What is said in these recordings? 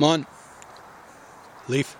Come on, Leif.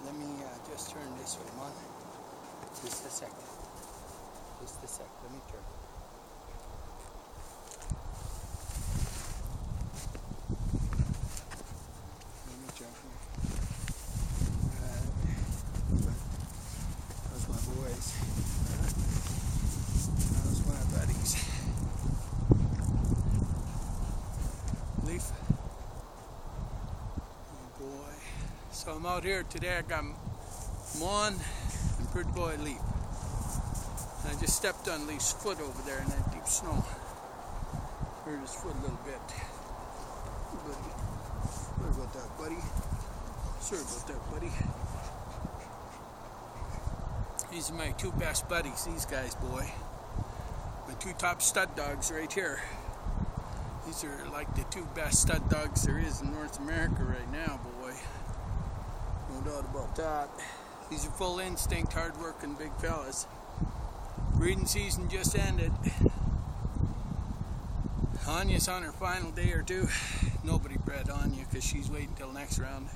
Let me just turn this way, man. Just a second. Just a sec. Let me turn. Let me jump here. Those my boys. Those my buddies. Leif. Oh boy. So I'm out here today. I got Mon and pretty boy Leif. And I just stepped on Leif's foot over there in that deep snow. Hurt his foot a little bit. Buddy. Sorry about that, buddy. Sorry about that, buddy. These are my two best buddies, these guys, boy. My two top stud dogs right here. These are like the two best stud dogs there is in North America right now, boy. No doubt about that. These are full instinct, hard-working big fellas. Breeding season just ended. Anya's on her final day or two. Nobody bred Anya because she's waiting till next round.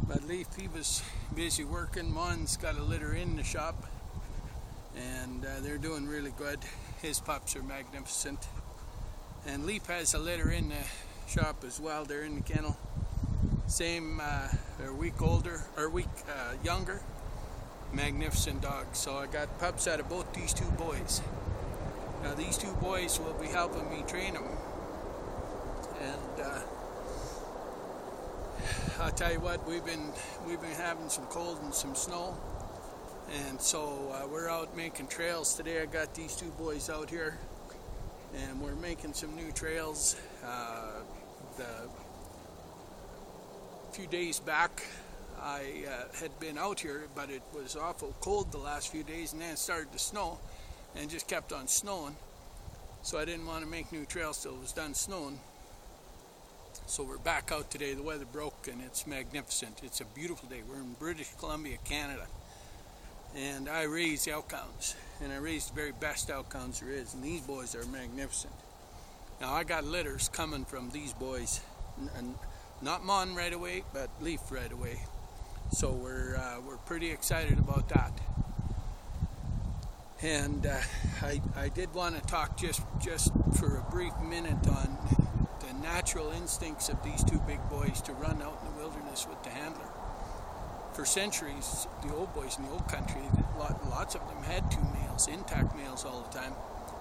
But Leif, he was busy working. Mon's got a litter in the shop, and they're doing really good. His pups are magnificent. And Leif has a litter in the shop as well. They're in the kennel. Same, they're a week older, or a week younger. Magnificent dogs. So I got pups out of both these two boys. Now these two boys will be helping me train them. And I'll tell you what, we've been having some cold and some snow. And so we're out making trails today. I got these two boys out here. And we're making some new trails. A few days back I had been out here, but it was awful cold the last few days, and then it started to snow and just kept on snowing, so I didn't want to make new trails till it was done snowing. So we're back out today. The weather broke and it's magnificent. It's a beautiful day. We're in British Columbia, Canada, and I raise elkhounds, and I raise the very best elkhounds there is, and these boys are magnificent. Now I got litters coming from these boys, and not Mon right away, but Leif right away. So we're pretty excited about that. And I did want to talk just for a brief minute on the natural instincts of these two big boys to run out in the wilderness with the handler. For centuries, the old boys in the old country, lots of them had two males, intact males all the time,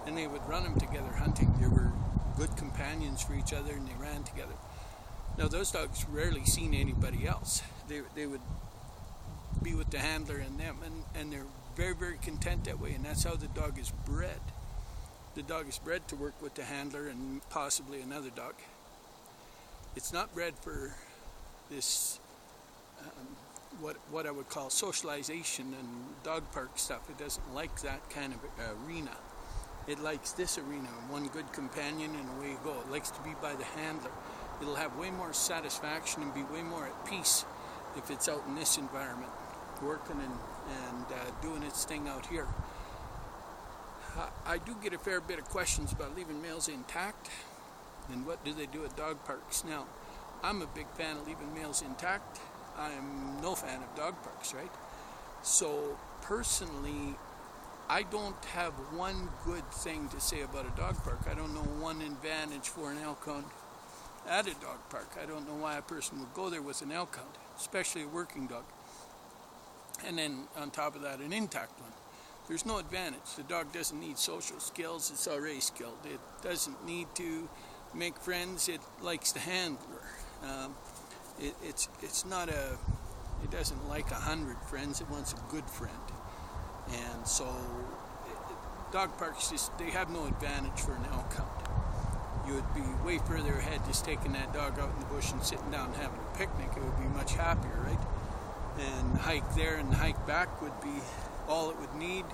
and they would run them together hunting. They were good companions for each other, and they ran together. Now those dogs rarely seen anybody else. They would be with the handler and them, and they're very, very content that way, and that's how the dog is bred. The dog is bred to work with the handler and possibly another dog. It's not bred for this what I would call socialization and dog park stuff. It doesn't like that kind of arena. It likes this arena, one good companion and away you go. It likes to be by the handler. It'll have way more satisfaction and be way more at peace if it's out in this environment, working and doing its thing out here. I do get a fair bit of questions about leaving males intact and what do they do at dog parks. Now, I'm a big fan of leaving males intact. I'm no fan of dog parks, right? So personally, I don't have one good thing to say about a dog park. I don't know one advantage for an elkhound at a dog park. I don't know why a person would go there with an elkhound, especially a working dog. And then on top of that, an intact one. There's no advantage. The dog doesn't need social skills. It's already skilled. It doesn't need to make friends, it likes the handler. It's not it doesn't like 100 friends, it wants a good friend. And so dog parks they have no advantage for an elkhound. You would be way further ahead just taking that dog out in the bush and sitting down and having a picnic. It would be much happier, right? And the hike there and the hike back would be all it would need.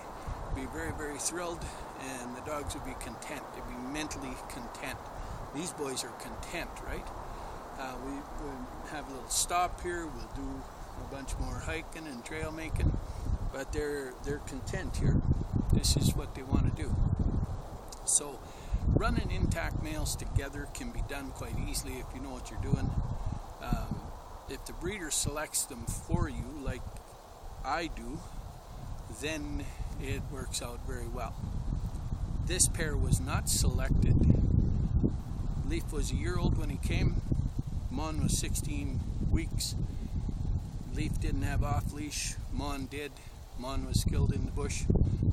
Be very, very thrilled, and the dogs would be content. They'd be mentally content. These boys are content, right? We'll have a little stop here. We'll do a bunch more hiking and trail making, but they're content here. This is what they want to do. So running intact males together can be done quite easily if you know what you're doing. If the breeder selects them for you, like I do, then it works out very well. This pair was not selected. Leif was a year old when he came. Mon was 16 weeks. Leif didn't have off leash. Mon did. Mon was skilled in the bush,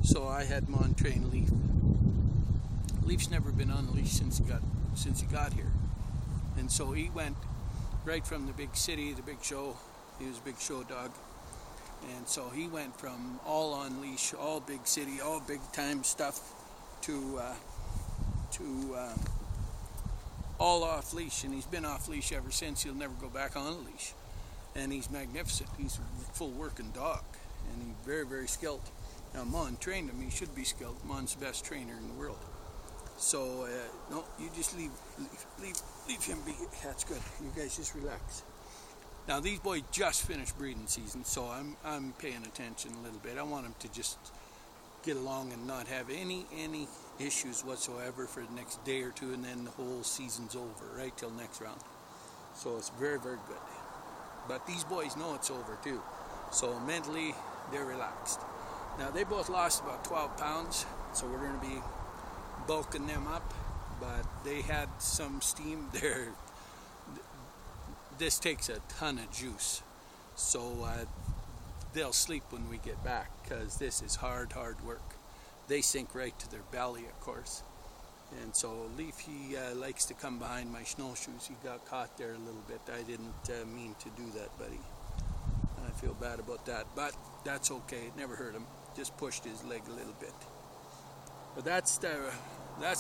so I had Mon train Leif. Leif's never been on leash since he got here, and so he went right from the big city, the big show. He was a big show dog, and so he went from all on leash, all big city, all big time stuff, to all off leash, and he's been off leash ever since. He'll never go back on a leash, and he's magnificent. He's a full working dog, and he's very, very skilled. Now Mon trained him. He should be skilled. Mon's the best trainer in the world. So no, you just leave him be. That's good. You guys just relax. Now these boys just finished breeding season, so I'm paying attention a little bit. I want them to just get along and not have any issues whatsoever for the next day or two, and then the whole season's over, right till next round. So it's very, very good. But these boys know it's over too, so mentally they're relaxed. Now they both lost about 12 pounds, so we're going to be bulking them up, but they had some steam there. This takes a ton of juice, so they'll sleep when we get back, because this is hard work. They sink right to their belly, of course. And so Leif, he likes to come behind my snowshoes. He got caught there a little bit. I didn't mean to do that, buddy. I feel bad about that, but that's okay. It never hurt him. Just pushed his leg a little bit. But that's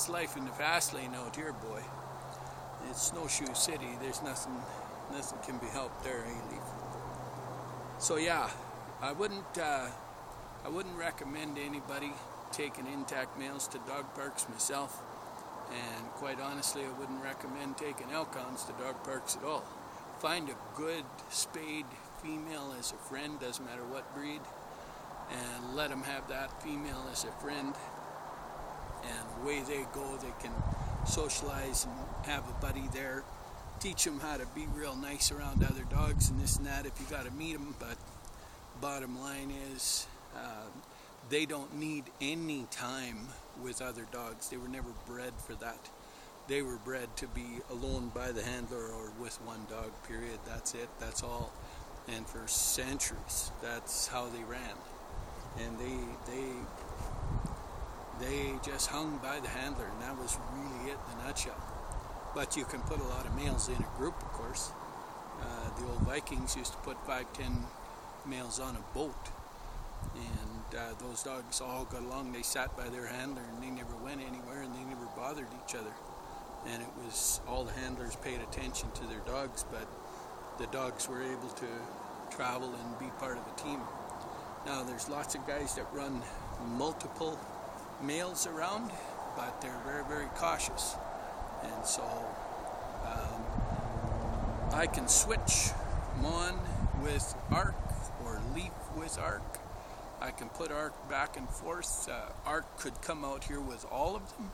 life in the fast lane out here, boy. It's Snowshoe City. There's nothing can be helped there, eh, Leif? So yeah, I wouldn't recommend anybody taking intact males to dog parks myself, and quite honestly, I wouldn't recommend taking elkhounds to dog parks at all. Find a good spayed female as a friend, doesn't matter what breed, and let them have that female as a friend, and away they go. They can socialize and have a buddy there. Teach them how to be real nice around other dogs and this and that if you got to meet them, but bottom line is they don't need any time with other dogs. They were never bred for that. They were bred to be alone by the handler or with one dog, period. That's it, that's all. And for centuries, that's how they ran. And they just hung by the handler, and that was really it in a nutshell. But you can put a lot of males in a group, of course. The old Vikings used to put 5-10 males on a boat, and those dogs all got along. They sat by their handler, and they never went anywhere, and they never bothered each other. And it was all the handlers paid attention to their dogs, but the dogs were able to travel and be part of a team. Now there's lots of guys that run multiple males around, but they're very, very cautious. And so I can switch Mon with Arc or Leif with Arc. I can put Arc back and forth. Arc could come out here with all of them,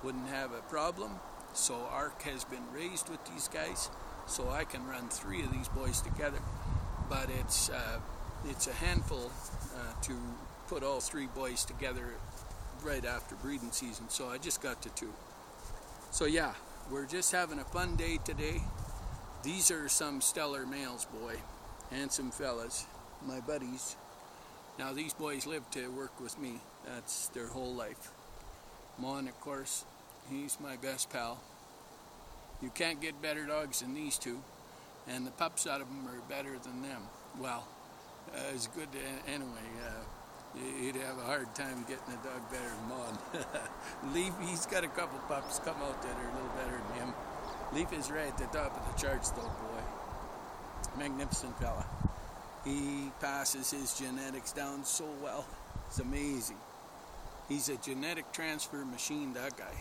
wouldn't have a problem. So Arc has been raised with these guys, so I can run 3 of these boys together. But it's a handful to put all 3 boys together right after breeding season, so I just got to 2. So yeah, we're just having a fun day today. These are some stellar males, boy. Handsome fellas, my buddies. Now these boys live to work with me. That's their whole life. Mon, of course, he's my best pal. You can't get better dogs than these two, and the pups out of them are better than them. Well, it's good anyway. You'd have a hard time getting a dog better than Mon. Leif, he's got a couple pups come out that are a little better than him. Leif is right at the top of the charts though, boy. Magnificent fella. He passes his genetics down so well. It's amazing. He's a genetic transfer machine, that guy.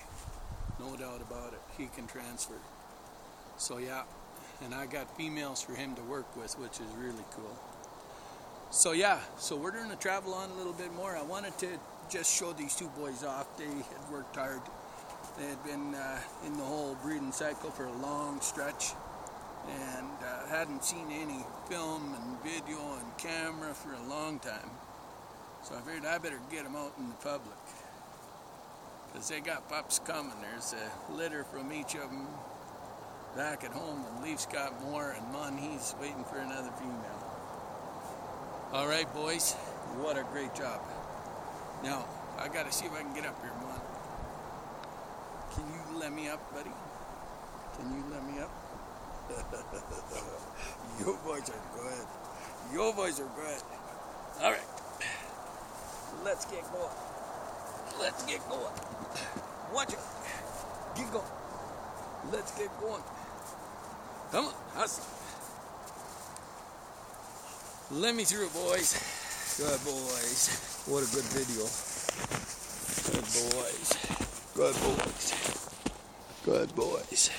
No doubt about it. He can transfer. So yeah, and I got females for him to work with, which is really cool. So yeah, so we're going to travel on a little bit more. I wanted to just show these two boys off. They had worked hard. They had been in the whole breeding cycle for a long stretch, and hadn't seen any film and video and camera for a long time. So I figured I better get them out in the public, because they got pups coming. There's a litter from each of them back at home, and Leif's got more, and Mon, he's waiting for another female. All right, boys, what a great job. Now, I got to see if I can get up here, Mon. Can you let me up, buddy? Can you let me up? You boys are good. You boys are good. All right. Let's get going. Let's get going. Watch it. Get going. Let's get going. Come on, hustle. Let me through, boys. Good boys. What a good video. Good boys. Good boys. Good boys.